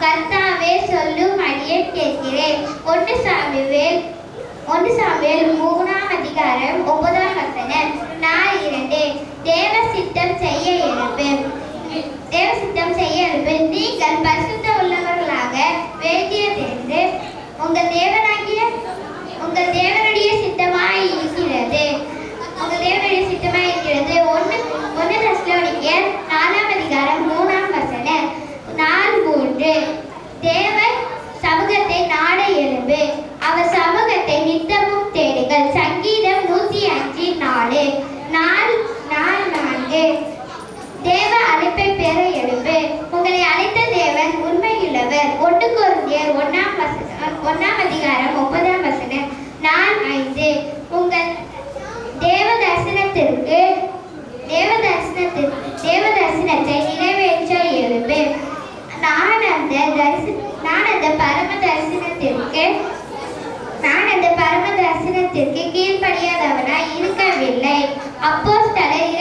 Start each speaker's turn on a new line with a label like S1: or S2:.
S1: கர்த்தாவே சொல்லும் அடியேன் கேட்கிறேன். 1 சாமுவேல் 3ஆம் அதிகாரம் 9ஆம் வசனம். நான் 2 தேவ சித்தம் செய்ய எழுப்பு. நீங்கள் பரிசுத்த உள்ளவர்களாக வேண்டியதென்று உங்கள் தேவனுடைய சித்தமாய் இருக்கிறது. 1 தெசலோனிக்கேயர் 4ஆம் அதிகாரம் 3ஆம் வசனம். 4:3 தேவ சமூகத்தை நாட எழும்பு, அவர் சமூகத்தை நித்தமும் தேடுங்கள். சங்கீதம் 105:4. 4:4 தேவ அழைப்பை பெற எழும்பு, உங்களை அழைத்த தேவன் உண்மையுள்ளவர். 1 கொரிந்தியர் 1ஆம் அதிகாரம் 9ஆம் வசனம். 4:5 உங்கள் தேவ தரிசனத்தை நிறைவேற்ற எழும்பு. நான் அந்த பரம தரிசனத்திற்கு கீழ்ப்படியாதவனாய் இருக்கவில்லை. அப்போஸ்தலர்